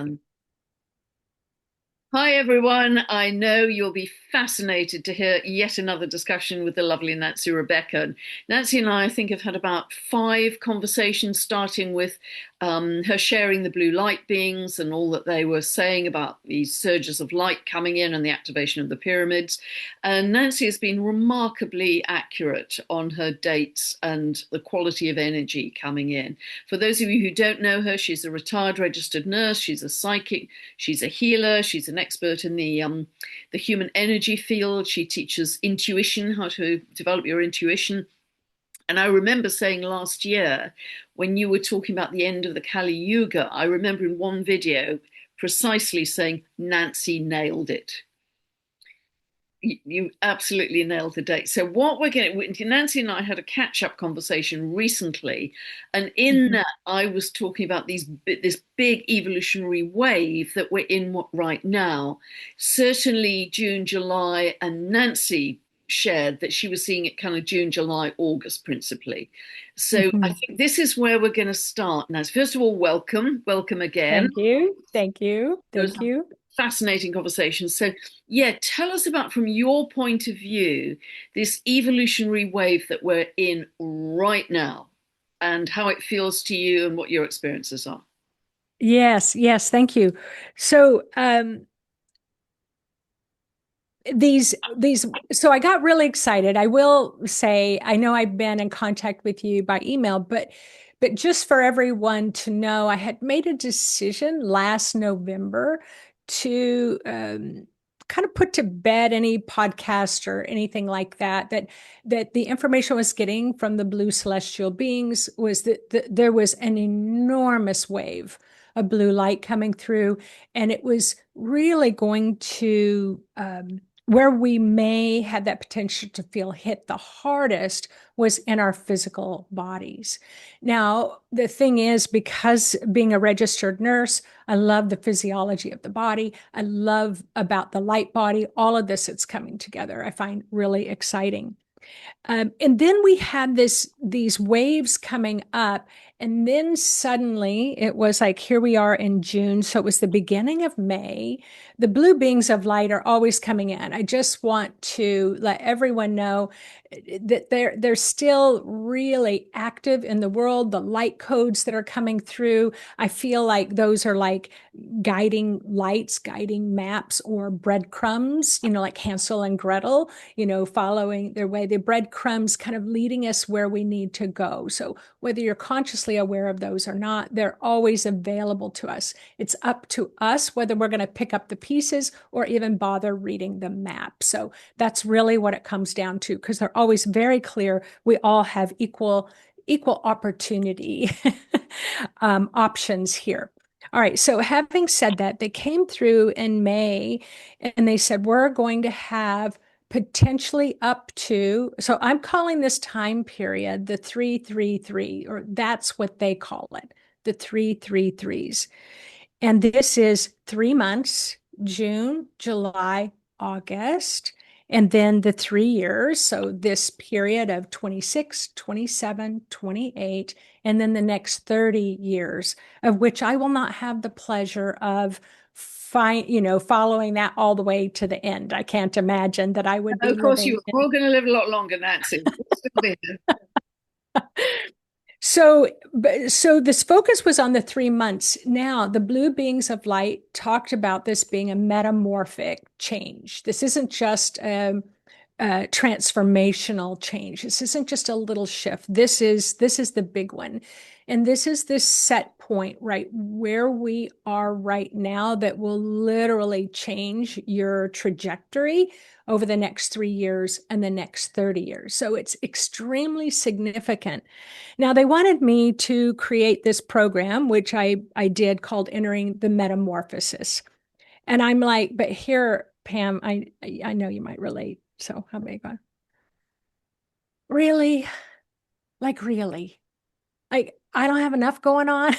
Um, Hi, everyone. I know you'll be fascinated to hear yet another discussion with the lovely Nancy Rebecca. Nancy and I think, have had about five conversations, starting with her sharing the blue light beings and all that they were saying about these surges of light coming in and the activation of the pyramids. And Nancy has been remarkably accurate on her dates and the quality of energy coming in. For those of you who don't know her, she's a retired registered nurse, she's a psychic, she's a healer, she's an expert in the human energy field. She teaches intuition, how to develop your intuition. And I remember saying last year, when you were talking about the end of the Kali Yuga, I remember in one video precisely saying, Nancy nailed it. You absolutely nailed the date. So what we're going to, Nancy and I had a catch-up conversation recently, and in Mhm. that I was talking about this big evolutionary wave that we're in right now. Certainly June, July, and Nancy shared that she was seeing it kind of June, July, August principally. So I Mhm. think this is where we're going to start. Now, first of all, welcome again. Thank you. Thank you. It was Thank you. fascinating conversation. So, yeah, tell us about, from your point of view, this evolutionary wave that we're in right now and how it feels to you and what your experiences are. Yes, yes, thank you. So, these so I got really excited. I will say I know I've been in contact with you by email, but just for everyone to know, I had made a decision last November to kind of put to bed any podcast or anything like that the information I was getting from the blue celestial beings was that there was an enormous wave of blue light coming through, and it was really going to where we may have that potential to feel hit the hardest was in our physical bodies. Now, the thing is, because being a registered nurse, I love the physiology of the body. I love about the light body, all of this that's coming together. I find really exciting. And then we had these waves coming up, and then suddenly it was like here we are in June, so it was the beginning of May. The blue beings of light are always coming in. I just want to let everyone know that they're still really active in the world. The light codes that are coming through, I feel like those are like guiding lights, guiding maps, or breadcrumbs, like Hansel and Gretel, following their way, the breadcrumbs kind of leading us where we need to go. So whether you're consciously aware of those or not, they're always available to us. It's up to us whether we're going to pick up the pieces or even bother reading the map. So that's really what it comes down to, because they're always very clear. We all have equal opportunity options here. All right. So having said that, they came through in May and they said, we're going to have potentially up to, so I'm calling this time period the 333, or that's what they call it, the 333s. And this is 3 months, June, July, August, and then the 3 years. So this period of 26, 27, 28, and then the next 30 years, of which I will not have the pleasure of following that all the way to the end. I can't imagine that I would be Of course, living you are all going to live a lot longer, Nancy. We'll still be here. So this focus was on the 3 months. Now, the blue beings of light talked about this being a metamorphic change. This isn't just a transformational change. This isn't just a little shift. This is the big one. And this is this set point right where we are right now that will literally change your trajectory over the next 3 years and the next 30 years. So it's extremely significant. Now, they wanted me to create this program, which I did, called Entering the Metamorphosis. And I'm like, but here, Pam, I know you might relate. So how big on? Really? Like really? Like I don't have enough going on.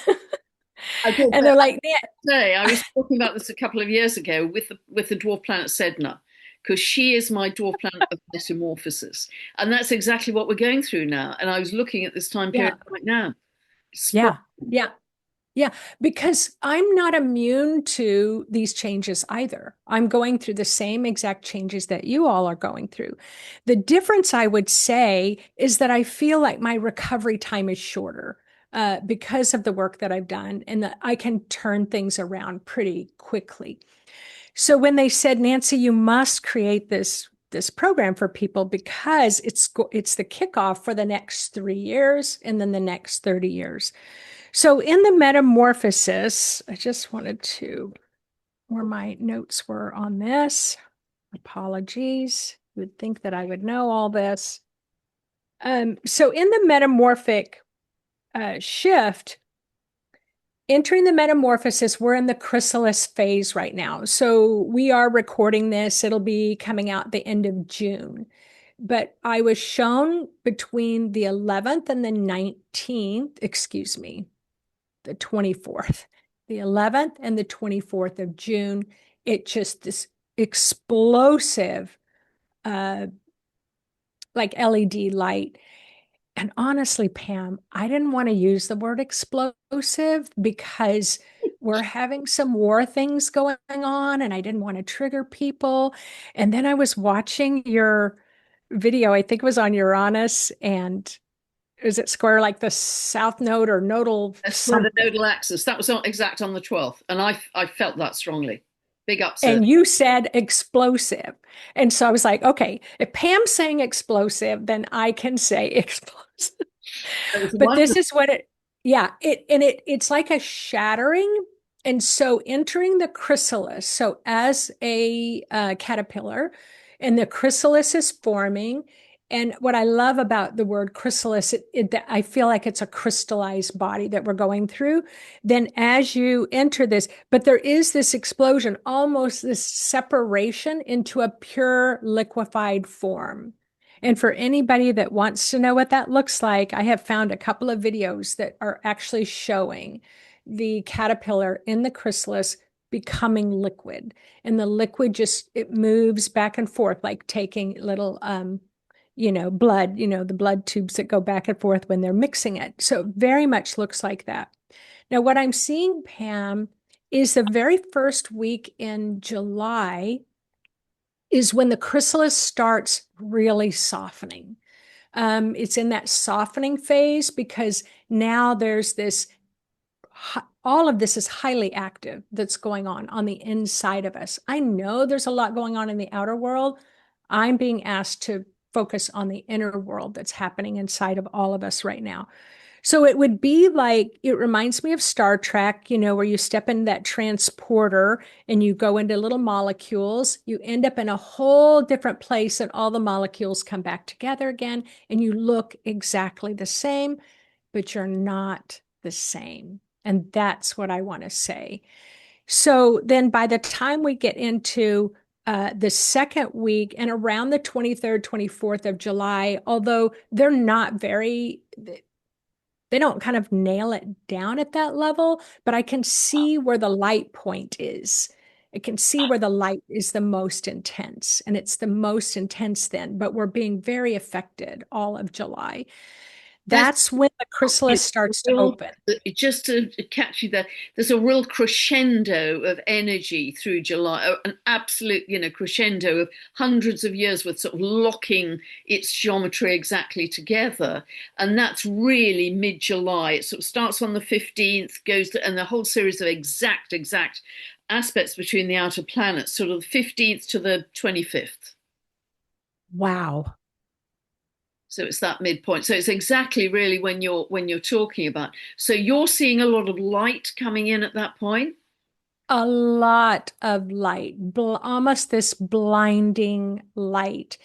I did, And but they're like, yeah, say I was talking about this a couple of years ago with the dwarf planet Sedna, because she is my dwarf planet of metamorphosis, and that's exactly what we're going through now. And I was looking at this time period yeah, right now. Spot. yeah, yeah. Yeah, because I'm not immune to these changes either. I'm going through the same exact changes that you all are going through. The difference, I would say, is that I feel like my recovery time is shorter because of the work that I've done and that I can turn things around pretty quickly. So when they said, Nancy, you must create this program for people because it's the kickoff for the next 3 years and then the next 30 years. So in the metamorphosis, I just wanted to, where my notes were on this. Apologies. You would think that I would know all this. So in the metamorphic shift, entering the metamorphosis, we're in the chrysalis phase right now. So we are recording this. It'll be coming out the end of June. But I was shown between the 11th and the 19th, excuse me, the 24th, the 11th and the 24th of June. It just this explosive, uh, like LED light. And honestly, Pam, I didn't want to use the word explosive because we're having some war things going on and I didn't want to trigger people. And then I was watching your video, I think it was on Uranus, and is it square like the south node or nodal That's for the something? nodal axis. That was not exact on the 12th. And I felt that strongly. Big upset. And you said explosive. And so I was like, okay, if Pam's saying explosive, then I can say explosive. It was But this wonderful. is what it, yeah, it's like a shattering. And so entering the chrysalis, so as a caterpillar, and the chrysalis is forming. And what I love about the word chrysalis, I feel like it's a crystallized body that we're going through. Then as you enter this, but there is this explosion, almost this separation into a pure liquefied form. And for anybody that wants to know what that looks like, I have found a couple of videos that are actually showing the caterpillar in the chrysalis becoming liquid. And the liquid just it moves back and forth, like taking little blood, the blood tubes that go back and forth when they're mixing it. So it very much looks like that. Now, what I'm seeing, Pam, is the very first week in July is when the chrysalis starts really softening. It's in that softening phase because now there's this, all of this is highly active that's going on the inside of us. I know there's a lot going on in the outer world. I'm being asked to focus on the inner world that's happening inside of all of us right now. So it would be like, it reminds me of Star Trek, where you step in that transporter and you go into little molecules. You end up in a whole different place and all the molecules come back together again and you look exactly the same, but you're not the same. And that's what I want to say. So then by the time we get into the second week and around the 23rd, 24th of July, although they're not very, they don't kind of nail it down at that level, but I can see where the light point is. I can see where the light is the most intense, and it's the most intense then, but we're being very affected all of July. There's That's when the chrysalis starts to real, open. just to catch you there, there's a real crescendo of energy through July, an absolute, crescendo of hundreds of years with sort of locking its geometry exactly together. And that's really mid-July. It sort of starts on the 15th, goes to, and the whole series of exact aspects between the outer planets, sort of the 15th to the 25th. Wow. So it's that midpoint. So it's exactly really when you're talking about. So you're seeing a lot of light coming in at that point. A lot of light, almost this blinding light.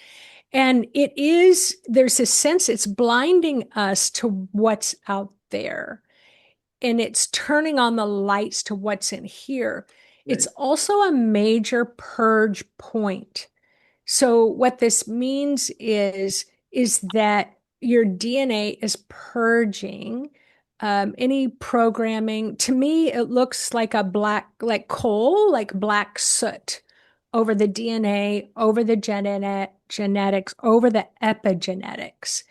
And there's a sense it's blinding us to what's out there. And it's turning on the lights to what's in here. It's Right. also a major purge point. So what this means is that your DNA is purging any programming. To me, it looks like a black, like coal, like black soot over the DNA, over the genetics, over the epigenetics.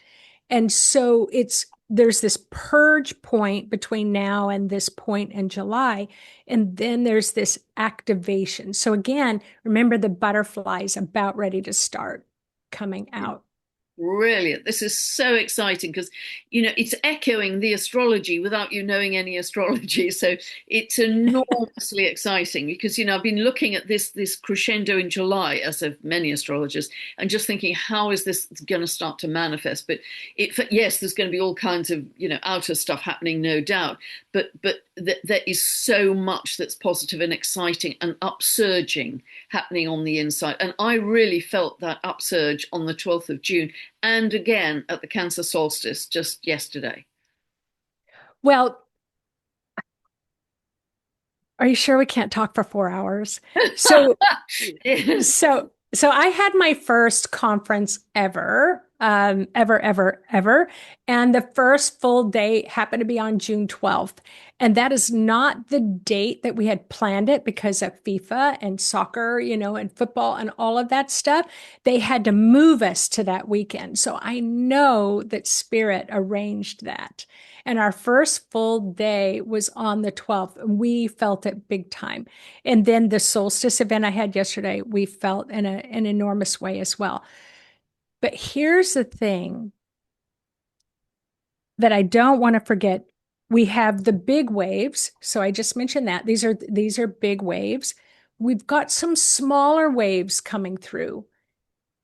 And so it's there's this purge point between now and this point in July. And then there's this activation. So again, remember the butterflies about ready to start coming out. Brilliant. This is so exciting because, it's echoing the astrology without you knowing any astrology. So it's enormously exciting because, I've been looking at this crescendo in July, as have many astrologers, and just thinking, how is this going to start to manifest? But yes, there's going to be all kinds of, outer stuff happening, no doubt. But there is so much that's positive and exciting and upsurging happening on the inside. And I really felt that upsurge on the 12th of June and again at the Cancer solstice just yesterday. Well, are you sure we can't talk for 4 hours? So, Yes. so I had my first conference ever, ever. And the first full day happened to be on June 12th. And that is not the date that we had planned it because of FIFA and soccer, and football and all of that stuff. They had to move us to that weekend. So I know that Spirit arranged that. And our first full day was on the 12th. And we felt it big time. And then the solstice event I had yesterday, we felt in an enormous way as well. But here's the thing that I don't want to forget. We have the big waves. So I just mentioned that. These are big waves. We've got some smaller waves coming through.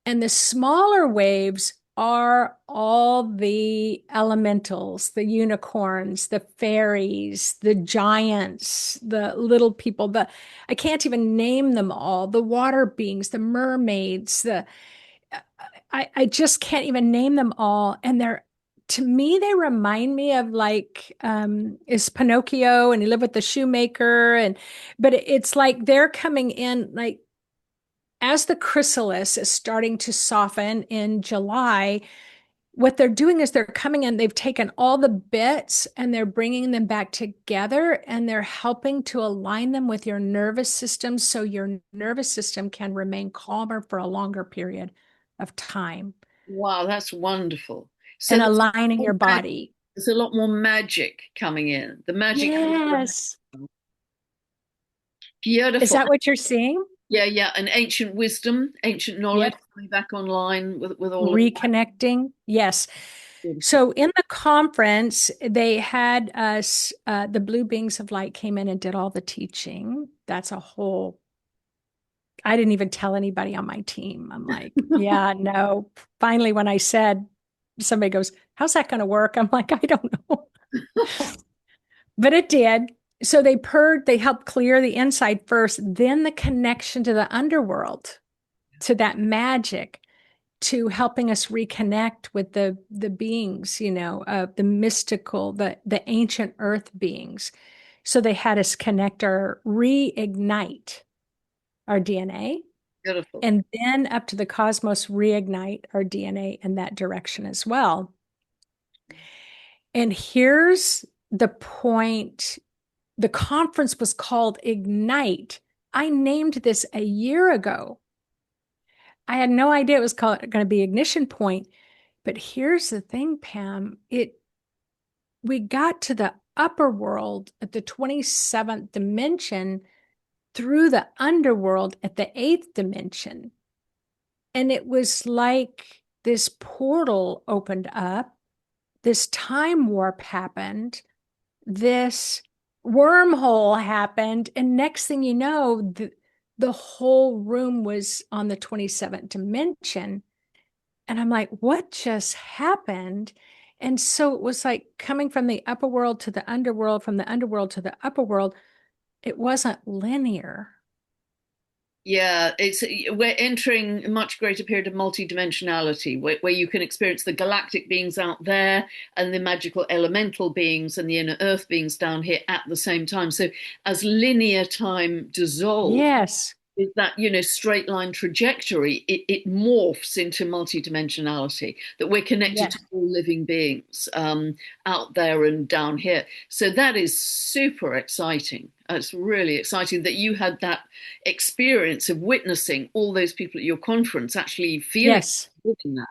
And the smaller waves are all the elementals, the unicorns, the fairies, the giants, the little people, I can't even name them all, the water beings, the mermaids, I just can't even name them all. And to me, they remind me of like is Pinocchio and he lived with the shoemaker, but it's like they're coming in like as the chrysalis is starting to soften in July. What they're doing is they're coming in, they've taken all the bits and they're bringing them back together and they're helping to align them with your nervous system so your nervous system can remain calmer for a longer period of time Wow, that's wonderful. So and aligning your mag- body. there's a lot more magic coming in. The magic. Yes. Is Beautiful. that what you're seeing? Yeah, yeah. And ancient wisdom, ancient knowledge Yep. coming back online with all of Reconnecting. Yes. that. So in the conference, they had us, the Blue Beings of Light came in and did all the teaching. That's a whole, I didn't even tell anybody on my team. I'm like, yeah, no. Finally, when I said, somebody goes, how's that going to work? I'm like, I don't know. But it did. So they helped clear the inside first, then the connection to the underworld, to that magic, to helping us reconnect with the beings, the mystical, the ancient earth beings. So they had us reignite our DNA, Beautiful. and then up to the cosmos, reignite our DNA in that direction as well. And here's the point. The conference was called Ignite. I named this a year ago. I had no idea it was going to be Ignition Point. But here's the thing, Pam. We got to the upper world at the 27th dimension through the underworld at the 8th dimension. And it was like this portal opened up, this time warp happened, this wormhole happened, and next thing you know, the whole room was on the 27th dimension. And I'm like, what just happened? And so it was like coming from the upper world to the underworld, from the underworld to the upper world. It wasn't linear. Yeah, we're entering a much greater period of multidimensionality where you can experience the galactic beings out there and the magical elemental beings and the inner earth beings down here at the same time. So as linear time dissolves, Yes. is that straight line trajectory, it morphs into multidimensionality, that we're connected to Yes. all living beings out there and down here. So that is super exciting. It's really exciting that you had that experience of witnessing all those people at your conference actually feeling Yes. that.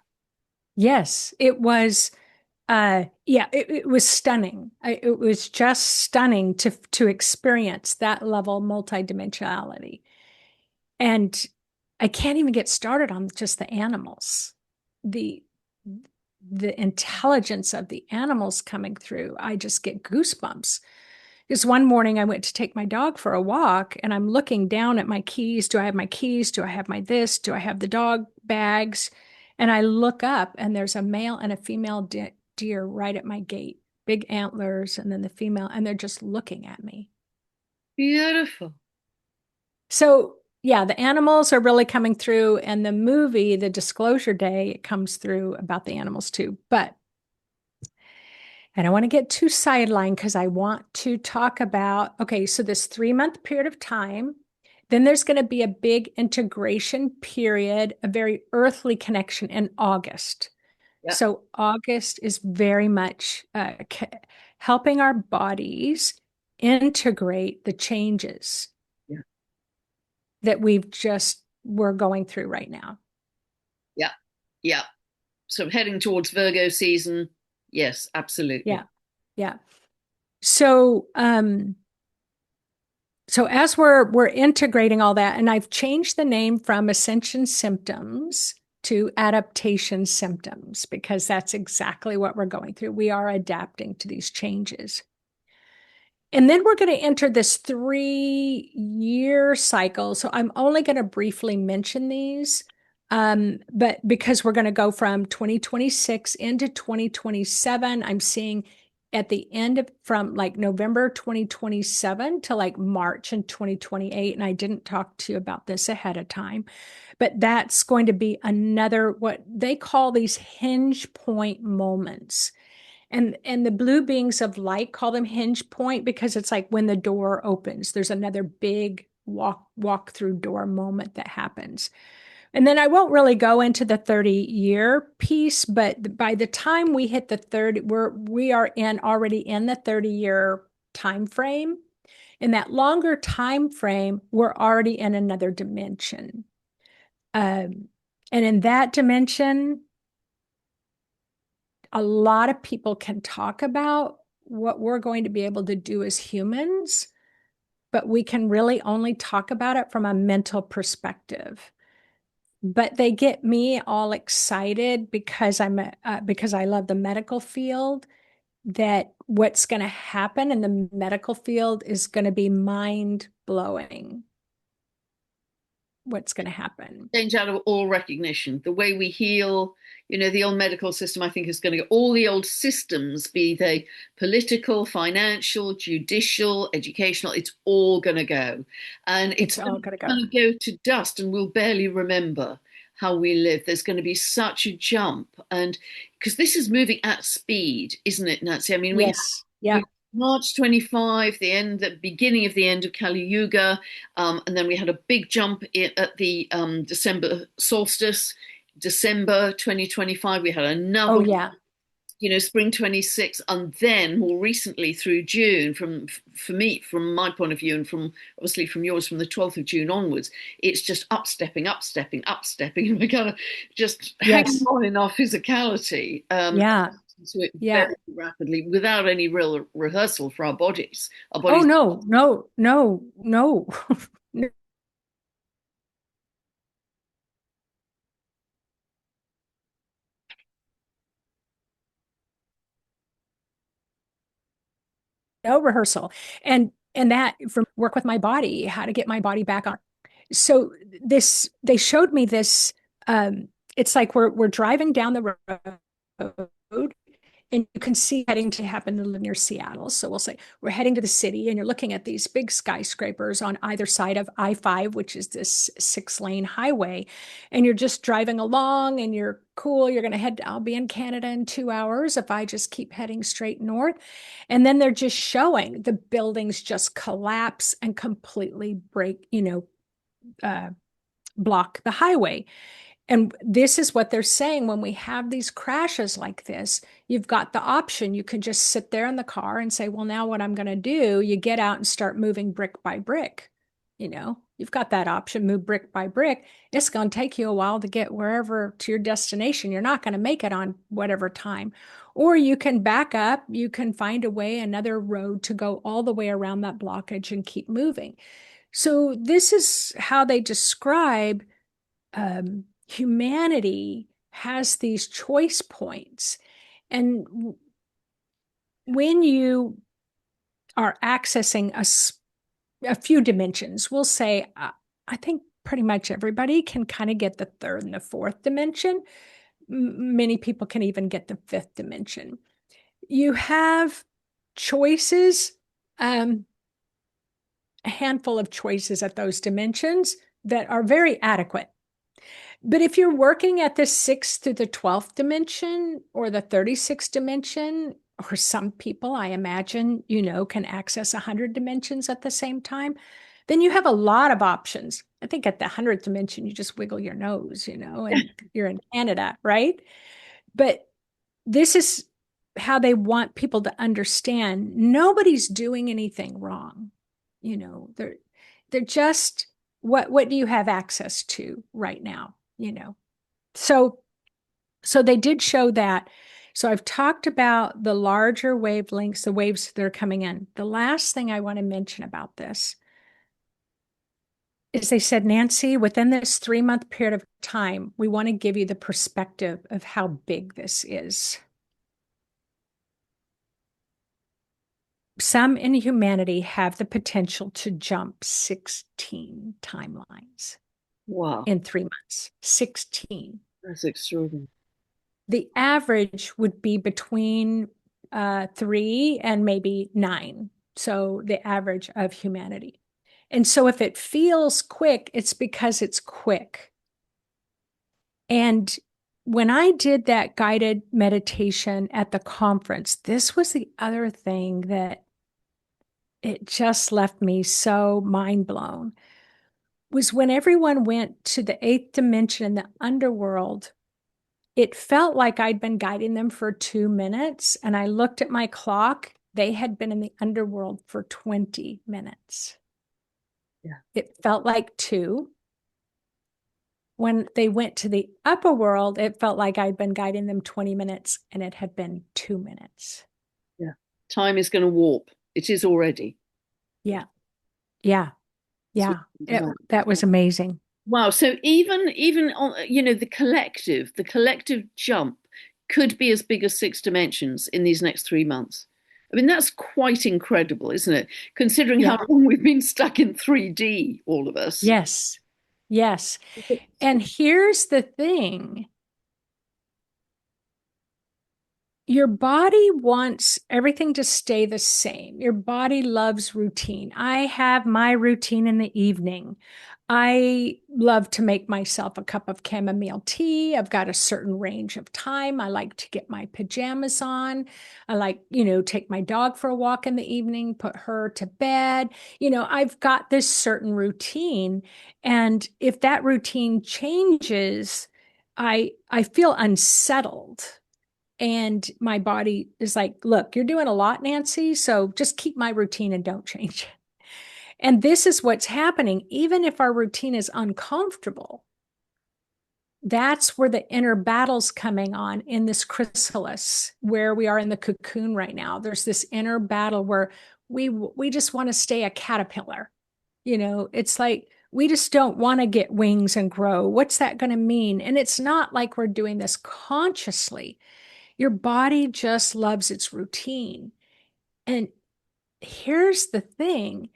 Yes. It was Yeah, it was stunning. It was just stunning to experience that level of multidimensionality. And I can't even get started on just the animals. The the intelligence of the animals coming through, I just get goosebumps. Because one morning I went to take my dog for a walk and I'm looking down at my keys. Do I have my keys? Do I have my this? Do I have the dog bags? And I look up and there's a male and a female deer right at my gate, big antlers, and then the female, and they're just looking at me. Beautiful. So, yeah, the animals are really coming through, and the movie, The Disclosure Day, it comes through about the animals too. But I don't want to get too sidelined because I want to talk about, okay, so this 3 month period of time, then there's going to be a big integration period, a very earthly connection in August. Yeah. So August is very much helping our bodies integrate the changes Yeah. that we're going through right now. Yeah. Yeah. So heading towards Virgo season. Yes, absolutely. Yeah. Yeah. So so as we're integrating all that, and I've changed the name from Ascension Symptoms to Adaptation Symptoms because that's exactly what we're going through. We are adapting to these changes. And then we're going to enter this 3 year cycle. So I'm only going to briefly mention these, but because we're going to go from 2026 into 2027, I'm seeing at the end of from like November 2027 to like March in 2028. And I didn't talk to you about this ahead of time, but that's going to be another what they call these hinge point moments. And the blue beings of light call them hinge point because it's like when the door opens, there's another big walk through door moment that happens. And then I won't really go into the 30-year piece, but by the time we hit the 30, we are in already in the 30-year time frame. In that longer time frame, we're already in another dimension. And in that dimension, a lot of people can talk about what we're going to be able to do as humans, but we can really only talk about it from a mental perspective. But they get me all excited because I love the medical field. That what's going to happen in the medical field is going to be mind blowing. What's going to happen? Change out of all recognition. The way we heal, the old medical system, I think, is going to go, all the old systems, be they political, financial, judicial, educational, it's all going to go. And it's It's all going to go. going to go to dust, and we'll barely remember how we live. There's going to be such a jump. And because this is moving at speed, isn't it, Nancy? I mean, Yes. we Yeah. March 25, the beginning of the end of Kali Yuga, and then we had a big jump at the December solstice, December 2025. We had another, Oh, yeah. spring 26, and then more recently through June. For me, from my point of view, and from obviously from yours, from the 12th of June onwards, it's just upstepping, upstepping, upstepping, and we're kind of just hanging Yes. on in our physicality. Yeah. To it Yeah. very rapidly without any real rehearsal for our bodies. Our Oh, bodies. no, no, no, no. No rehearsal. And that from work with my body, how to get my body back on. So this they showed me this it's like we're driving down the road and you can see heading to happen to live near Seattle. So we'll say we're heading to the city and you're looking at these big skyscrapers on either side of I-5, which is this 6-lane highway. And you're just driving along and you're cool. You're going to I'll be in Canada in 2 hours if I just keep heading straight north. And then they're just showing the buildings just collapse and completely block the highway. And this is what they're saying when we have these crashes like this, you've got the option. You can just sit there in the car and say, well, now what I'm going to do, you get out and start moving brick by brick. You've got that option, move brick by brick. It's going to take you a while to get wherever to your destination. You're not going to make it on whatever time. Or you can back up, you can find a way, another road to go all the way around that blockage and keep moving. So this is how they describe humanity has these choice points. And when you are accessing a few dimensions, we'll say, I think pretty much everybody can kind of get the third and the fourth dimension. Many people can even get the fifth dimension. You have choices, a handful of choices at those dimensions that are very adequate. But if you're working at the 6th through the 12th dimension or the 36th dimension, or some people, I imagine, can access 100 dimensions at the same time, then you have a lot of options. I think at the 100th dimension, you just wiggle your nose, and you're in Canada, right? But this is how they want people to understand nobody's doing anything wrong. They're just, what do you have access to right now? So they did show that. So I've talked about the larger wavelengths, the waves that are coming in. The last thing I want to mention about this is they said, Nancy, within this 3-month period of time, we want to give you the perspective of how big this is. Some in humanity have the potential to jump 16 timelines. Wow. In 3 months. 16. That's extraordinary. The average would be between 3 and maybe 9. So the average of humanity. And so if it feels quick, it's because it's quick. And when I did that guided meditation at the conference, this was the other thing that it just left me so mind blown, was when everyone went to the 8th dimension in the underworld, it felt like I'd been guiding them for 2 minutes. And I looked at my clock. They had been in the underworld for 20 minutes. Yeah. It felt like 2. When they went to the upper world, it felt like I'd been guiding them 20 minutes and it had been 2 minutes. Yeah. Time is going to warp. It is already. Yeah. Yeah. Yeah. That was amazing. Wow. So even on, the collective jump could be as big as 6 dimensions in these next 3 months. I mean, that's quite incredible, isn't it? Considering how long we've been stuck in 3D, all of us. Yes. Yes. And here's the thing. Your body wants everything to stay the same. Your body loves routine. I have my routine in the evening. I love to make myself a cup of chamomile tea. I've got a certain range of time. I like to get my pajamas on. I like, take my dog for a walk in the evening, put her to bed. I've got this certain routine. And if that routine changes, I feel unsettled. And my body is like, look, you're doing a lot, Nancy. So just keep my routine and don't change it. And this is what's happening. Even if our routine is uncomfortable, that's where the inner battle's coming on in this chrysalis, where we are in the cocoon right now. There's this inner battle where we just want to stay a caterpillar. It's like we just don't want to get wings and grow. What's that going to mean? And it's not like we're doing this consciously. Your body just loves its routine. And here's the thing.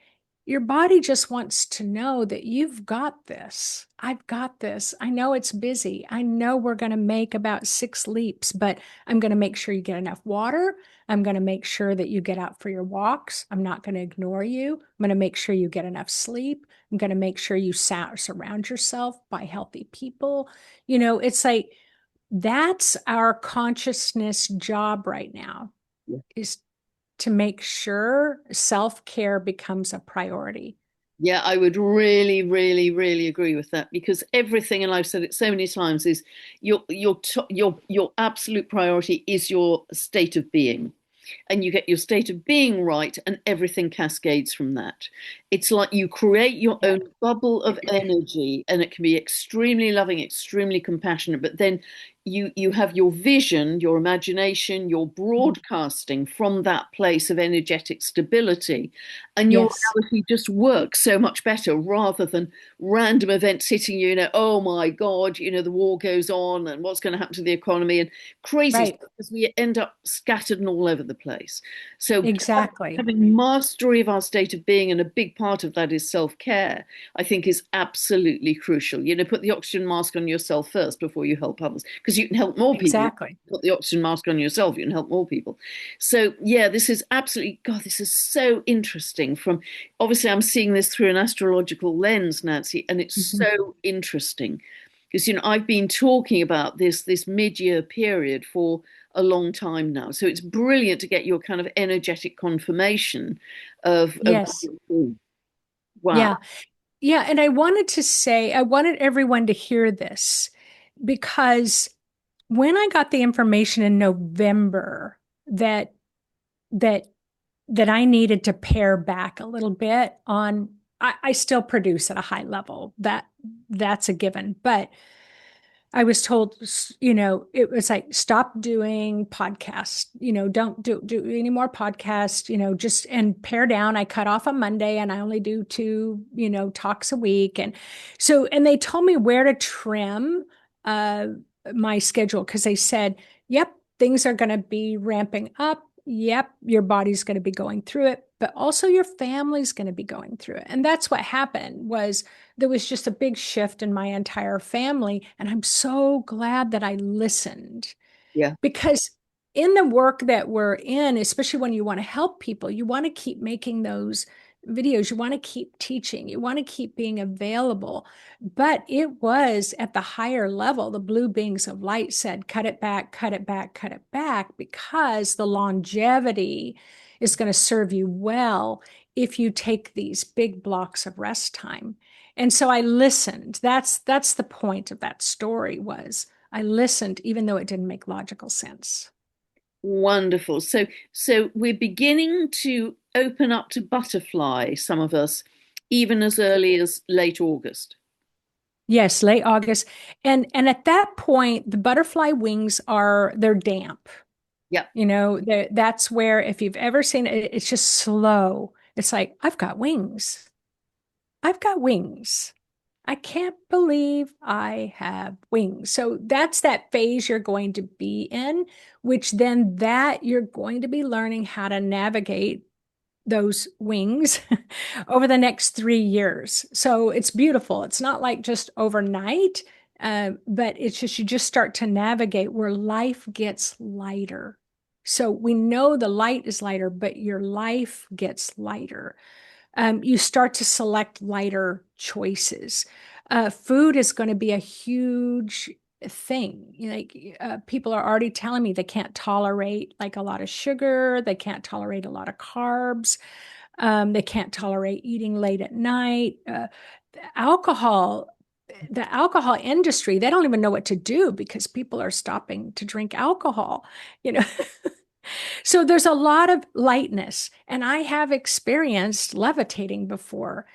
Your body just wants to know that you've got this. I've got this. I know it's busy. I know we're going to make about 6 leaps, but I'm going to make sure you get enough water. I'm going to make sure that you get out for your walks. I'm not going to ignore you. I'm going to make sure you get enough sleep. I'm going to make sure you surround yourself by healthy people. It's like, that's our consciousness job right now, is to make sure self-care becomes a priority. Yeah, I would really, really, really agree with that, because everything, and I've said it so many times, is your absolute priority is your state of being. and you get your state of being right, and everything cascades from that. It's like you create your Yeah. own bubble of energy, and it can be extremely loving, extremely compassionate, but then you have your vision, your imagination, your broadcasting from that place of energetic stability, and your Yes. reality just works so much better rather than random events hitting you, oh my God, the war goes on and what's going to happen to the economy and crazy Right. stuff, because we end up scattered and all over the place. So Exactly. having mastery of our state of being, and a big part of that is self-care, I think is absolutely crucial. Put the oxygen mask on yourself first before you help others, because you can help more people. Exactly. Put the oxygen mask on yourself, you can help more people. So yeah, this is absolutely, God, this is so interesting. From obviously I'm seeing this through an astrological lens, Nancy, and it's Mhm. so interesting because I've been talking about this mid-year period for a long time now. So it's brilliant to get your kind of energetic confirmation of Yes. wow. Yeah. Yeah. And I wanted to say, I wanted everyone to hear this because when I got the information in November that that that I needed to pare back a little bit on, I still produce at a high level. That's a given. But I was told, it was like, stop doing podcasts, don't do any more podcasts, just and pare down. I cut off on Monday and I only do two, talks a week. And so, and they told me where to trim uh, my schedule because they said, yep, things are going to be ramping up. Yep, your body's going to be going through it, but also your family's going to be going through it. And that's what happened was there was just a big shift in my entire family. And I'm so glad that I listened Yeah. because in the work that we're in, especially when you want to help people, you want to keep making those videos, you want to keep teaching, you want to keep being available. But it was at the higher level, the blue beings of light said, cut it back, cut it back, cut it back, because the longevity is going to serve you well if you take these big blocks of rest time. And so I listened. That's the point of that story was I listened, even though it didn't make logical sense. Wonderful. So we're beginning to open up to butterfly, some of us, even as early as late August. Yes, late August. And at that point, the butterfly wings they're damp. Yeah. That's where if you've ever seen it, it's just slow. It's like, I've got wings. I've got wings. I can't believe I have wings. So that's that phase you're going to be in, which then that you're going to be learning how to navigate those wings over the next 3 years. So it's beautiful. It's not like just overnight, but it's just you just start to navigate where life gets lighter. So we know the light is lighter, but your life gets lighter. You start to select lighter choices. Food is going to be a huge thing. People are already telling me they can't tolerate like a lot of sugar, they can't tolerate a lot of carbs, they can't tolerate eating late at night. Alcohol, the alcohol industry, they don't even know what to do because people are stopping to drink alcohol. You know, So there's a lot of lightness, and I have experienced levitating before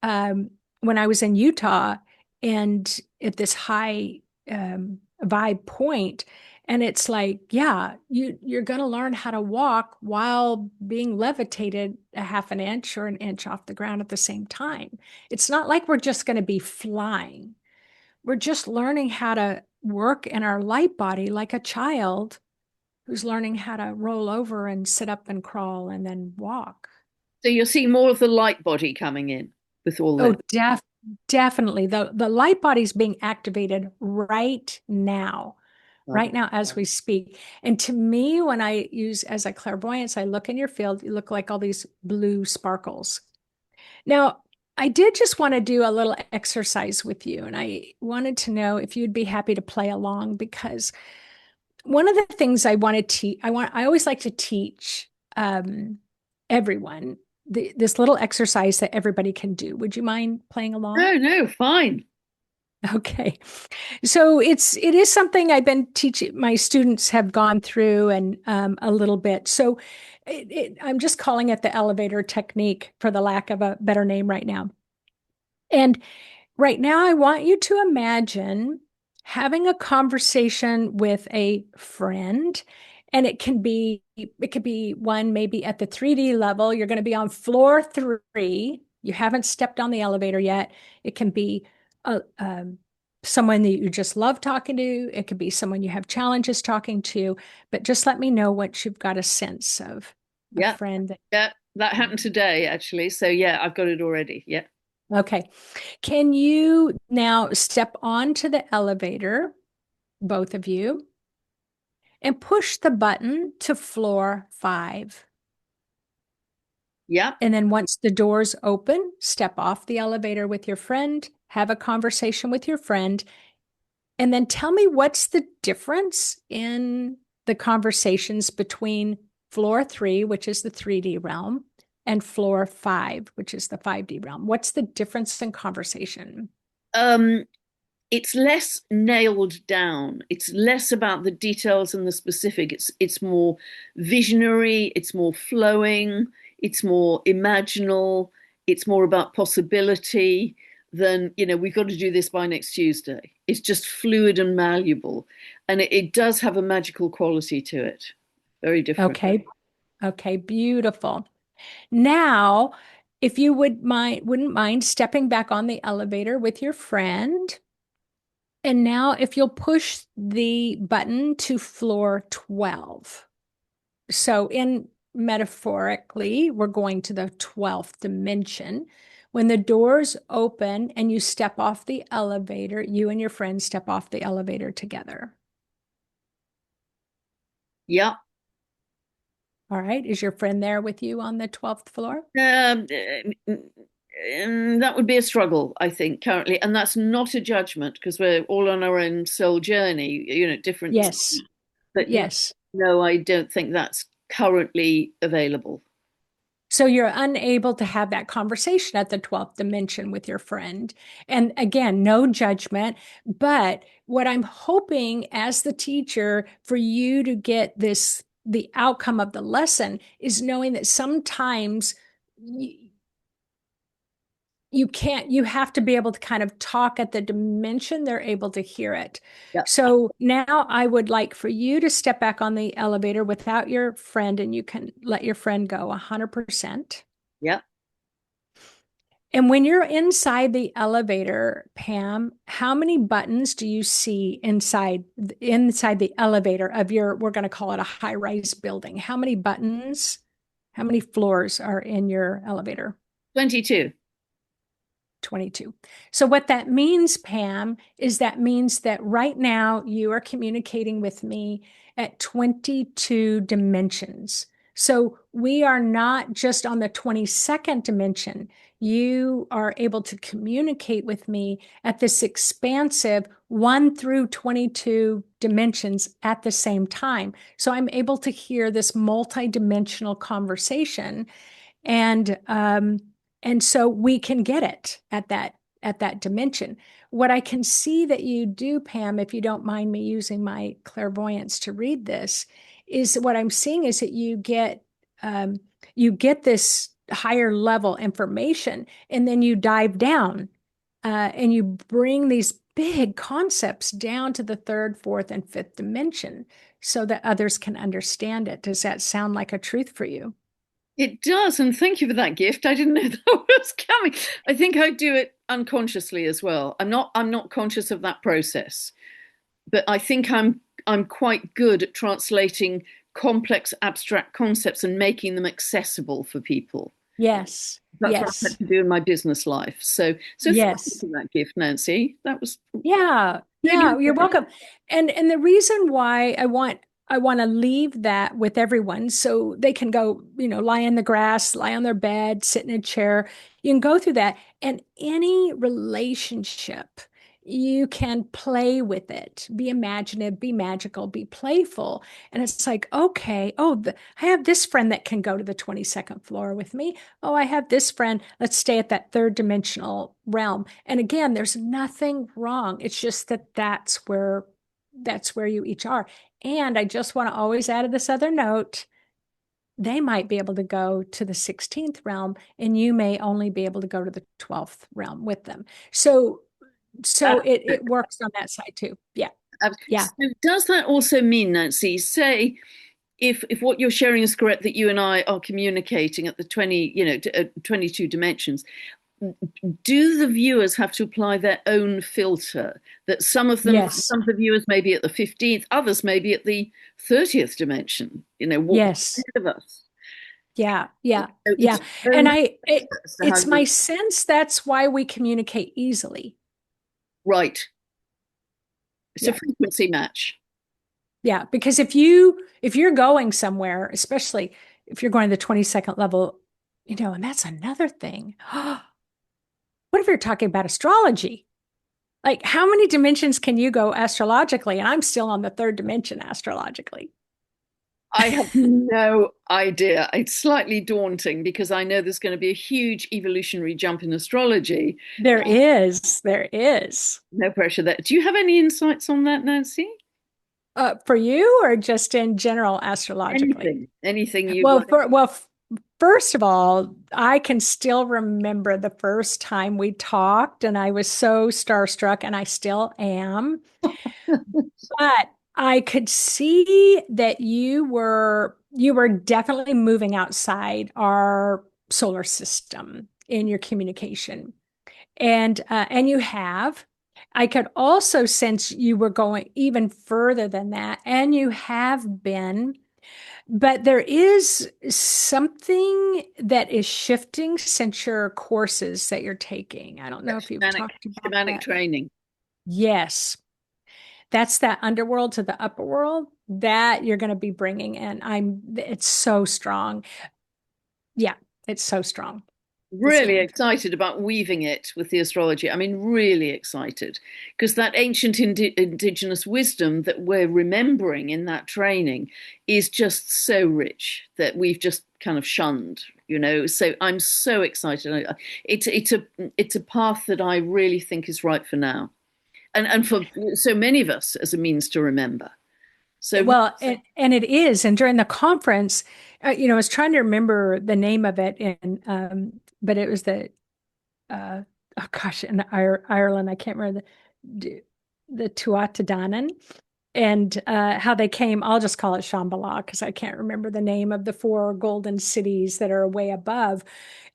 when I was in Utah and at this high vibe point. And it's like, yeah, you're going to learn how to walk while being levitated a half an inch or an inch off the ground at the same time. It's not like we're just going to be flying. We're just learning how to work in our light body like a child who's learning how to roll over and sit up and crawl and then walk. So you'll see more of the light body coming in with all Oh, this. definitely. The light body's being activated right now as we speak. And to me, when I use as a clairvoyance, I look in your field, you look like all these blue sparkles. Now, I did just want to do a little exercise with you, and I wanted to know if you'd be happy to play along because one of the things I want to teach, I always like to teach everyone this little exercise that everybody can do. Would you mind playing along? No, no, fine. Okay. So it is something I've been teaching, my students have gone through and a little bit. So I'm just calling it the elevator technique for the lack of a better name right now. And right now, I want you to imagine having a conversation with a friend, and it could be one maybe at the 3D level. You're going to be on floor 3. You haven't stepped on the elevator yet. It can be someone that you just love talking to. It could be someone you have challenges talking to. But just let me know once you've got a sense of a Yeah, friend that. yeah, that happened today actually. So yeah, I've got it already. Yeah. Okay. Can you now step onto the elevator, both of you, and push the button to floor 5? Yeah. And then once the doors open, step off the elevator with your friend, have a conversation with your friend, and then tell me what's the difference in the conversations between floor 3, which is the 3D realm, and floor 5, which is the 5D realm. What's the difference in conversation? Um, it's less nailed down. It's less about the details and the specific. It's more visionary, it's more flowing, it's more imaginal, it's more about possibility than, we've got to do this by next Tuesday. It's just fluid and malleable. And it does have a magical quality to it. Very different. Okay. Okay, beautiful. Now, if you wouldn't mind stepping back on the elevator with your friend. And now if you'll push the button to floor 12. So in metaphorically, we're going to the 12th dimension. When the doors open and you step off the elevator, you and your friend step off the elevator together. Yeah. All right. Is your friend there with you on the 12th floor? That would be a struggle, I think, currently. And that's not a judgment because we're all on our own soul journey, different. Yes. But Yes. no, I don't think that's currently available. So you're unable to have that conversation at the 12th dimension with your friend. And again, no judgment. But what I'm hoping as the teacher for you to get the outcome of the lesson is knowing that sometimes you have to be able to kind of talk at the dimension they're able to hear it. Yeah. So now I would like for you to step back on the elevator without your friend, and you can let your friend go 100%. Yeah. And when you're inside the elevator, Pam, how many buttons do you see inside the elevator of your, we're going to call it a high-rise building? How many buttons, how many floors are in your elevator? 22. 22. So what that means, Pam, is that means that right now you are communicating with me at 22 dimensions. So we are not just on the 22nd dimension. You are able to communicate with me at this expansive 1 through 22 dimensions at the same time. So I'm able to hear this multidimensional conversation, and so we can get it at that dimension. What I can see that you do, Pam, if you don't mind me using my clairvoyance to read this, is what I'm seeing is that you get this higher level information, and then you dive down, and you bring these big concepts down to the third, fourth, and fifth dimension so that others can understand it. Does that sound like a truth for you? It does, and thank you for that gift. I didn't know that was coming. I think I do it unconsciously as well. I'm not conscious of that process, but I think I'm quite good at translating complex abstract concepts and making them accessible for people. Yes, That's what I had yes, to do in my business life. So thank you yes. for that gift, Nancy. That was Yeah, really yeah, you're welcome. And the reason why I want to leave that with everyone so they can go, lie in the grass, lie on their bed, sit in a chair. You can go through that. And any relationship you can play with it, be imaginative, be magical, be playful. And it's like, okay, I have this friend that can go to the 22nd floor with me. Oh, I have this friend. Let's stay at that third dimensional realm. And again, there's nothing wrong. It's just that that's where you each are. And I just want to always add this other note. They might be able to go to the 16th realm, and you may only be able to go to the 12th realm with them. So it works on that side too. Yeah. Yeah. So does that also mean, Nancy, say if what you're sharing is correct, that you and I are communicating at the 22 dimensions, do the viewers have to apply their own filter? That Yes. some of the viewers may be at the 15th, others may be at the 30th dimension, what Yes. ahead of us. Yeah. Yeah. So it's Yeah. your And own as to how it's my you sense that's why we communicate easily. right. It's a Yeah. frequency match. Yeah. Because if you're going somewhere, especially if you're going to the 22nd level, and that's another thing. What if you're talking about astrology? Like, how many dimensions can you go astrologically? And I'm still on the third dimension astrologically. I have no idea. It's slightly daunting because I know there's going to be a huge evolutionary jump in astrology. There is, there is. No pressure there. Do you have any insights on that, Nancy? For you or just in general astrologically? Anything you'd Well, like? first of all, I can still remember the first time we talked, and I was so starstruck, and I still am. But I could see that you were definitely moving outside our solar system in your communication. And you have. I could also sense you were going even further than that, and you have been. But there is something that is shifting since your courses that you're taking. I don't know if you've talked about Shamanic that. training. Yes, that's that underworld to the upper world that you're going to be bringing in. It's so strong. Yeah, it's so strong. It's Really healing. excited about weaving it with the astrology. I mean, really excited because that ancient indigenous wisdom that we're remembering in that training is just so rich that we've just kind of shunned. So I'm so excited. It's a path that I really think is right for now, and for so many of us as a means to remember. So Well, and it is. And during the conference, I was trying to remember the name of it, but it was oh gosh, in Ireland, I can't remember the Tuatha Dé Danann, and how they came. I'll just call it Shambhala because I can't remember the name of the four golden cities that are way above.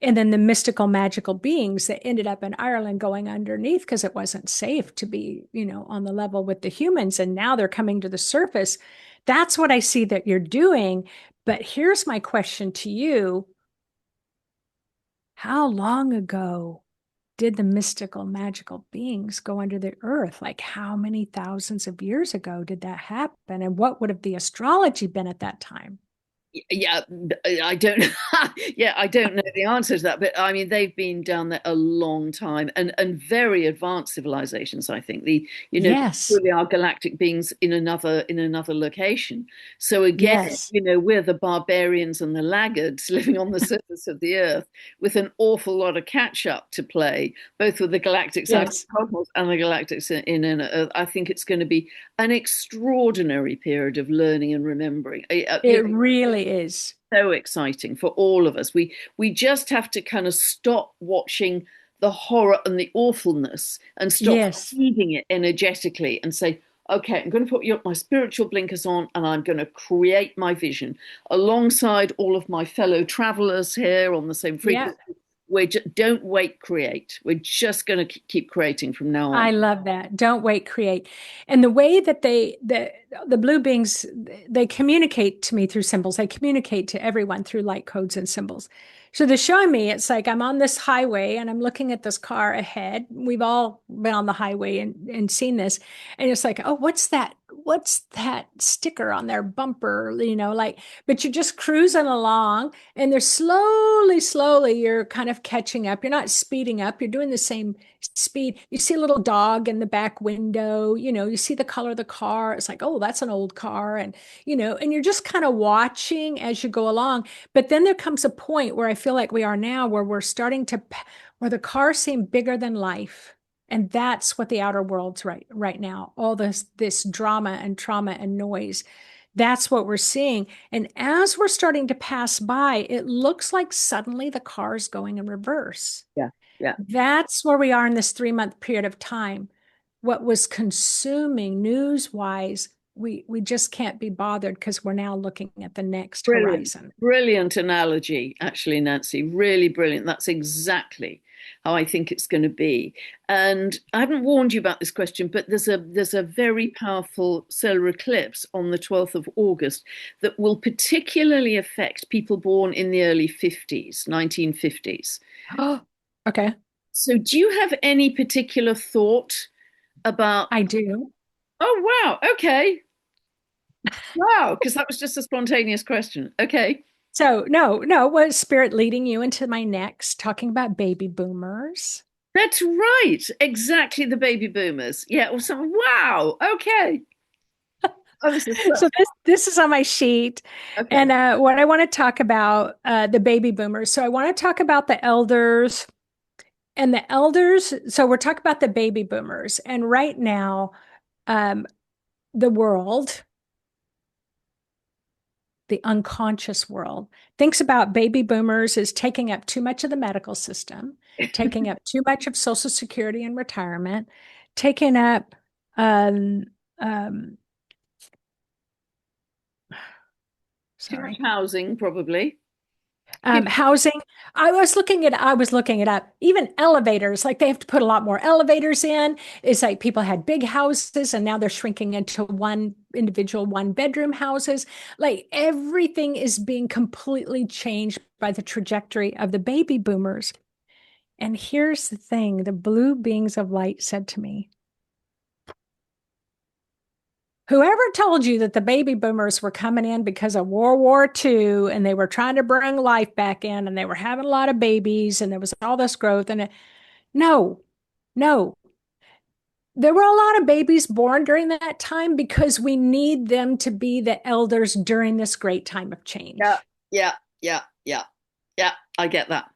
And then the mystical, magical beings that ended up in Ireland going underneath because it wasn't safe to be, on the level with the humans. And now they're coming to the surface. That's what I see that you're doing. But here's my question to you. How long ago did the mystical, magical beings go under the earth? Like, how many thousands of years ago did that happen? And what would have the astrology been at that time? yeah, I don't yeah, I don't know the answer to that, but I mean they've been down there a long time and very advanced civilizations, I think. Yes, Truly are galactic beings in another location. So again, yes, we're the barbarians and the laggards living on the surface of the earth with an awful lot of catch up to play, both with the galactics out of yes. the cosmos and the galactics in inner earth. I think it's going to be an extraordinary period of learning and remembering. It really is. So exciting for all of us. We just have to kind of stop watching the horror and the awfulness and stop Yes. feeding it energetically and say, okay, I'm going to put my spiritual blinkers on and I'm going to create my vision alongside all of my fellow travelers here on the same Yeah. frequency. Don't wait, create. We're just going to keep creating from now I on. love that. Don't wait, create. And the way that the blue beings, they communicate to me through symbols. They communicate to everyone through light codes and symbols. So they're showing me it's like I'm on this highway and I'm looking at this car ahead. We've all been on the highway and seen this. And it's like, oh, what's that? what's that sticker on their bumper, like, but you're just cruising along and they're slowly, you're kind of catching up. You're not speeding up, you're doing the same speed. You see a little dog in the back window, you see the color of the car. It's like, oh, that's an old car. And you're just kind of watching as you go along. But then there comes a point where I feel like we are now, where we're starting to, where the cars seem bigger than life. And that's what the outer world's right now. All this drama and trauma and noise. That's what we're seeing. And as we're starting to pass by, it looks like suddenly the car's going in reverse. Yeah, yeah. That's where we are in this 3-month period of time. What was consuming news-wise, we just can't be bothered because we're now looking at the next Brilliant, horizon. brilliant analogy, actually, Nancy. Really brilliant. That's exactly how I think it's going to be. And I haven't warned you about this question, but there's a very powerful solar eclipse on the 12th of August that will particularly affect people born in the early 50s, 1950s. Oh, okay. So do you have any particular thought about, I do. oh wow, okay. Wow, because that was just a spontaneous question. Okay. So no, was spirit leading you into my next, talking about baby boomers? That's right. Exactly the baby boomers. Yeah. Or some, wow. Okay. Oh, this is So this is on my sheet, okay. and what I want to talk about, the baby boomers. So I want to talk about the elders and the elders. So we're talking about the baby boomers, and right now, um, the world, the unconscious world, thinks about baby boomers as taking up too much of the medical system, taking up too much of Social Security and retirement, taking up um, um, Too much sorry. housing, probably. Too Housing. I was looking it up. Even elevators, like they have to put a lot more elevators in. It's like people had big houses and now they're shrinking into one individual, 1-bedroom houses. Like everything is being completely changed by the trajectory of the baby boomers. And here's the thing, the blue beings of light said to me, whoever told you that the baby boomers were coming in because of World War II and they were trying to bring life back in and they were having a lot of babies and there was all this growth no, no. There were a lot of babies born during that time because we need them to be the elders during this great time of yeah, change. yeah, yeah, yeah, yeah. I get that.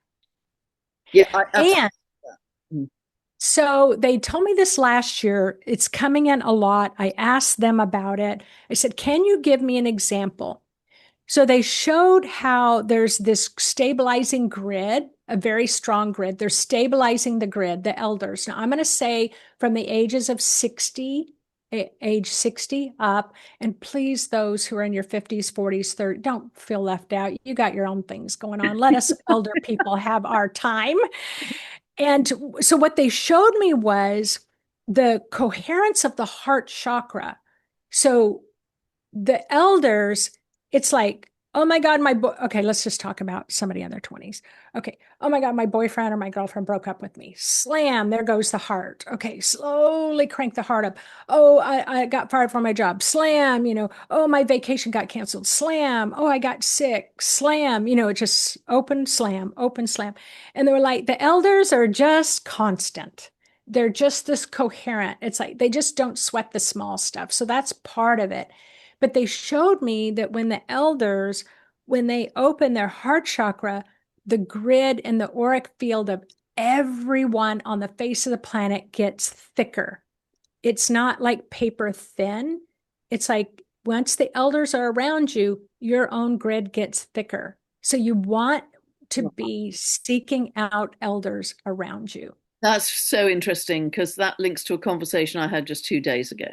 Yeah, I absolutely. And so they told me this last year. It's coming in a lot. I asked them about it. I said, can you give me an example? So they showed how there's this stabilizing grid, a very strong grid. They're stabilizing the grid, the elders. Now I'm going to say from the ages of 60, age 60 up, and please, those who are in your 50s, 40s, 30s, don't feel left out. You got your own things going on. Let us elder people have our time. And so what they showed me was the coherence of the heart chakra. So the elders, it's like, oh my God, okay, let's just talk about somebody in their 20s. Okay, oh my God, my boyfriend or my girlfriend broke up with me. Slam, there goes the heart. Okay, slowly crank the heart up. Oh, I got fired from my job. Slam, oh, my vacation got canceled. Slam, oh, I got sick. Slam, it just open, slam, open, slam. And they were like, the elders are just constant. They're just this coherent. It's like they just don't sweat the small stuff. So that's part of it. But they showed me that when the elders, when they open their heart chakra, the grid and the auric field of everyone on the face of the planet gets thicker. It's not like paper thin. It's like once the elders are around you, your own grid gets thicker. So you want to be seeking out elders around you. That's so interesting because that links to a conversation I had just 2 days ago.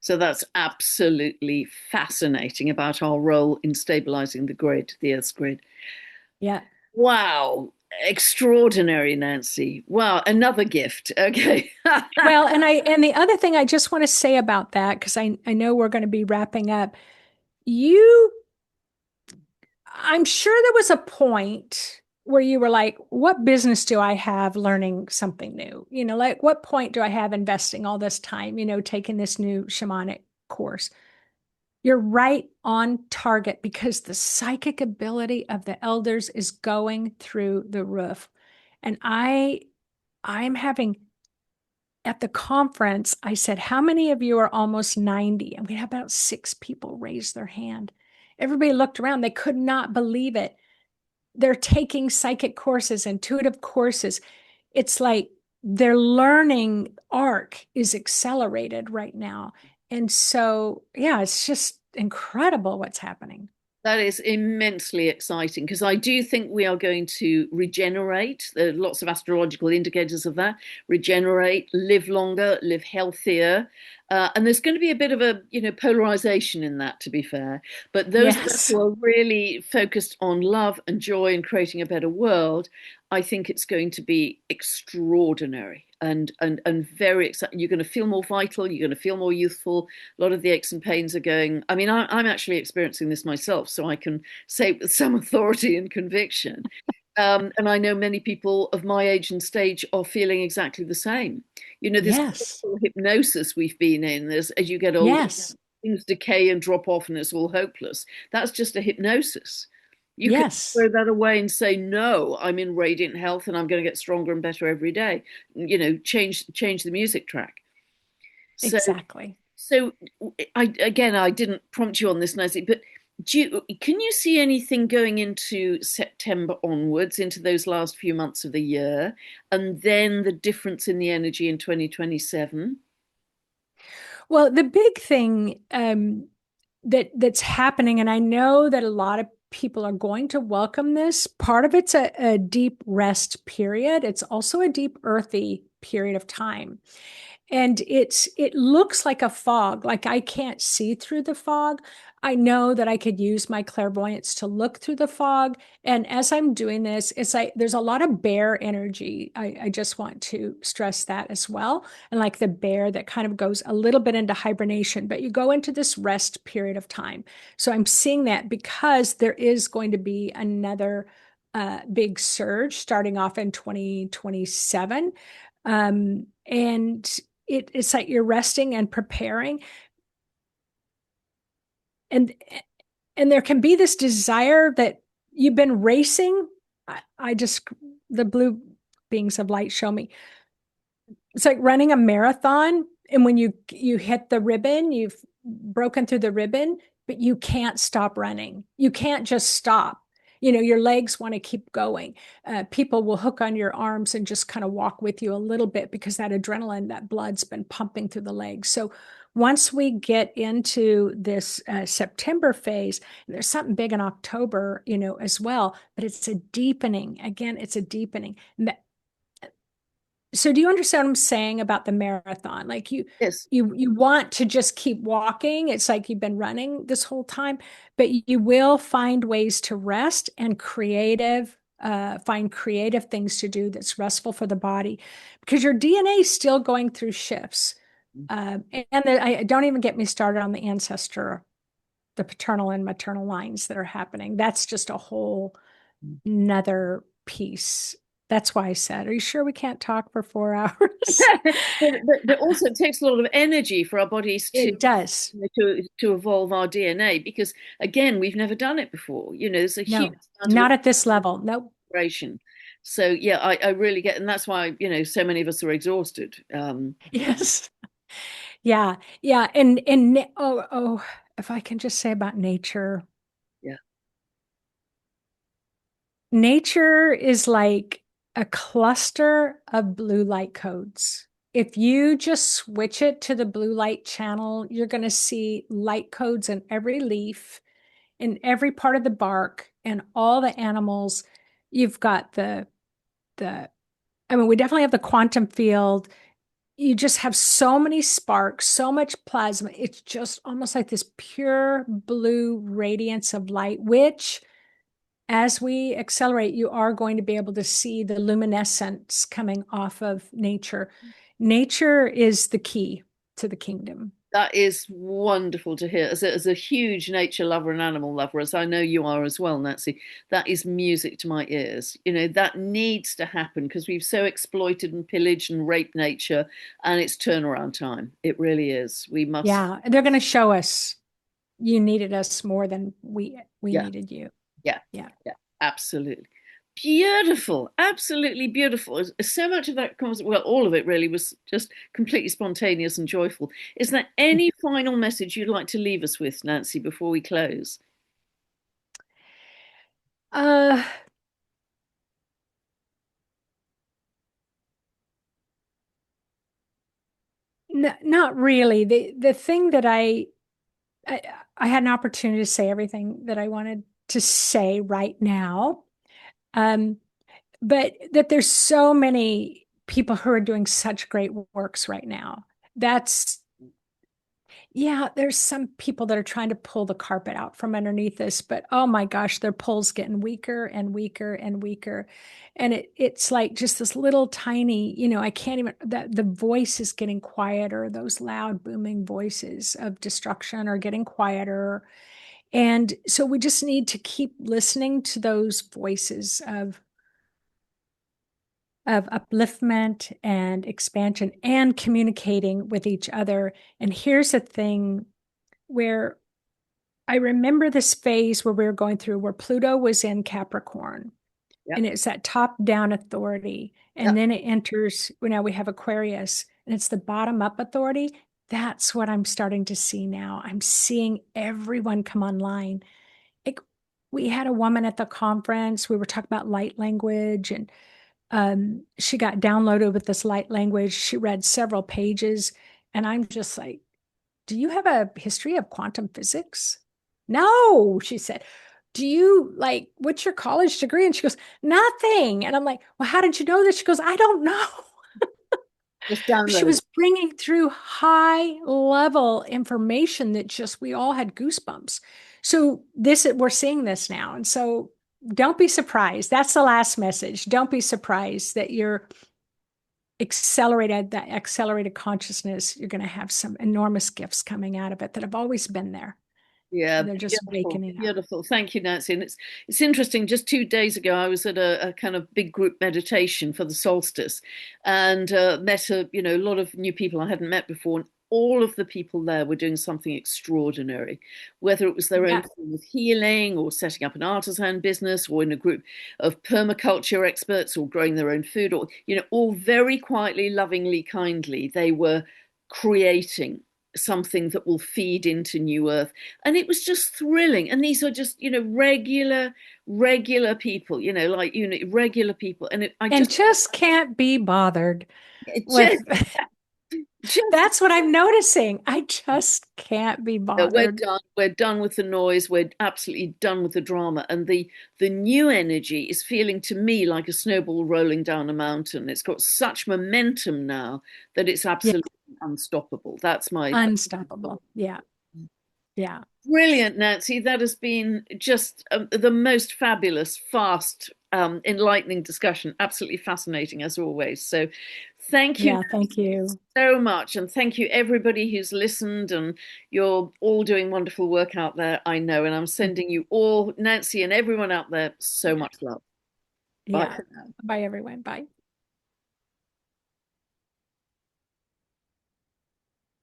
So that's absolutely fascinating about our role in stabilizing the grid, the Earth's grid. Yeah. Wow. Extraordinary, Nancy. Wow. Another gift. Okay. Well, and the other thing I just want to say about that, because I know we're going to be wrapping up, you I'm sure there was a point where you were like, what business do I have learning something new? Like what point do I have investing all this time, taking this new shamanic course. You're right on target because the psychic ability of the elders is going through the roof. And I'm having at the conference, I said, how many of you are almost 90? And we had about 6 people raise their hand. Everybody looked around. They could not believe it. They're taking psychic courses, intuitive courses. It's like their learning arc is accelerated right now. And so, yeah, it's just incredible what's happening. That is immensely exciting because I do think we are going to regenerate. There are lots of astrological indicators of that. Regenerate, live longer, live healthier. And there's going to be a bit of a, polarization in that, to be fair. But those of us Yes. who are really focused on love and joy and creating a better world, I think it's going to be extraordinary and very exciting. You're going to feel more vital. You're going to feel more youthful. A lot of the aches and pains are going. I mean, I'm actually experiencing this myself, so I can say with some authority and conviction. And I know many people of my age and stage are feeling exactly the same. This Yes. hypnosis we've been in as you get older, Yes. things decay and drop off, and it's all hopeless. That's just a hypnosis. You can Yes. throw that away and say, no, I'm in radiant health and I'm going to get stronger and better every day. Change the music track. So, Exactly. so I didn't prompt you on this, Nancy, but can you see anything going into September onwards, into those last few months of the year, and then the difference in the energy in 2027? Well, the big thing that's happening, and I know that a lot of people are going to welcome this. Part of it's a deep rest period. It's also a deep earthy period of time. And it looks like a fog, like I can't see through the fog. I know that I could use my clairvoyance to look through the fog. And as I'm doing this, it's like there's a lot of bear energy. I just want to stress that as well. And like the bear that kind of goes a little bit into hibernation, but you go into this rest period of time. So I'm seeing that because there is going to be another big surge starting off in 2027. And it's like you're resting and preparing, and there can be this desire that you've been racing. I just the blue beings of light show me it's like running a marathon, and when you hit the ribbon, you've broken through the ribbon, but you can't stop running. You can't just stop. Your legs want to keep going. People will hook on your arms and just kind of walk with you a little bit because that adrenaline, that blood's been pumping through the legs. So once we get into this September phase, there's something big in October, as well, but it's a deepening. Again, it's a deepening. So do you understand what I'm saying about the marathon? Like Yes. you want to just keep walking. It's like you've been running this whole time, but you will find ways to rest and find creative things to do that's restful for the body because your DNA is still going through shifts. I don't even get me started on the ancestor, the paternal and maternal lines that are happening. That's just a whole another piece. That's why I said, are you sure we can't talk for 4 hours? But also it takes a lot of energy for our bodies to It does. to evolve our DNA because again we've never done it before. There's a huge No, amount of not at this level. Nope. inspiration. So yeah, I really get, and that's why so many of us are exhausted. Yes. Yeah. Yeah. And if I can just say about nature, Yeah. nature is like a cluster of blue light codes. If you just switch it to the blue light channel, you're going to see light codes in every leaf, in every part of the bark, and all the animals. You've got the I mean, we definitely have the quantum field. You just have so many sparks, so much plasma. It's just almost like this pure blue radiance of light, which as we accelerate, you are going to be able to see the luminescence coming off of nature. Nature is the key to the kingdom. That is wonderful to hear. As a huge nature lover and animal lover, as I know you are as well, Nancy, that is music to my ears. You know, that needs to happen because we've so exploited and pillaged and raped nature, and it's turnaround time. It really is. We must, Yeah, and they're going to show us you needed us more than we yeah, needed you. yeah, Yeah. yeah, absolutely. Beautiful, absolutely beautiful. So much of that comes, well, all of it really was just completely spontaneous and joyful. Is there any final message you'd like to leave us with, Nancy, before we close? Uh, Not really. The thing that I I had an opportunity to say everything that I wanted to say right now. Um, but that there's so many people who are doing such great works right now. That's Yeah, there's some people that are trying to pull the carpet out from underneath us, but oh my gosh, their pull's getting weaker and weaker and weaker. And it's like just this little tiny, I can't even the voice is getting quieter. Those loud booming voices of destruction are getting quieter. And so we just need to keep listening to those voices of upliftment and expansion and communicating with each other. And here's the thing where I remember this phase where we were going through where Pluto was in Capricorn Yeah, and it's that top down authority. yeah. And then it enters, well, now we have Aquarius and it's the bottom up authority. That's what I'm starting to see now. I'm seeing everyone come online. It, we had a woman at the conference. We were talking about light language, and she got downloaded with this light language. She read several pages, and I'm just like, do you have a history of quantum physics? No, she said. Do you like, what's your college degree? And she goes, nothing. And I'm like, well, how did you know this? She goes, I don't know. Just She download. was bringing through high level information that just, we all had goosebumps. So we're seeing this now. And so don't be surprised. That's the last message. Don't be surprised that that accelerated consciousness, you're going to have some enormous gifts coming out of it that have always been there. Yeah, They're just beautiful, waking up. beautiful. Thank you, Nancy. And it's interesting. Just 2 days ago, I was at a kind of big group meditation for the solstice, and met a lot of new people I hadn't met before. And all of the people there were doing something extraordinary, whether it was their own Yeah. form of healing, or setting up an artisan business, or in a group of permaculture experts, or growing their own food, or all very quietly, lovingly, kindly. They were creating something that will feed into new earth, and it was just thrilling. And these are just regular people, like regular people. And I And just just can't be bothered it with just that's what I'm noticing. I just can't be we're bothered. done. We're done with the noise. We're absolutely done with the drama. And the new energy is feeling to me like a snowball rolling down a mountain. It's got such momentum now that it's Yeah. absolutely unstoppable. That's my Unstoppable. Yeah. Yeah. brilliant, Nancy. That has been just the most fabulous, fast, enlightening discussion. Absolutely fascinating as always. So, thank you, Yeah. Thank Nancy, you. so much. And thank you, everybody who's listened. And you're all doing wonderful work out there, I know. And I'm sending you all, Nancy and everyone out there, so much love. Bye Yeah. for now. Bye, everyone. Bye.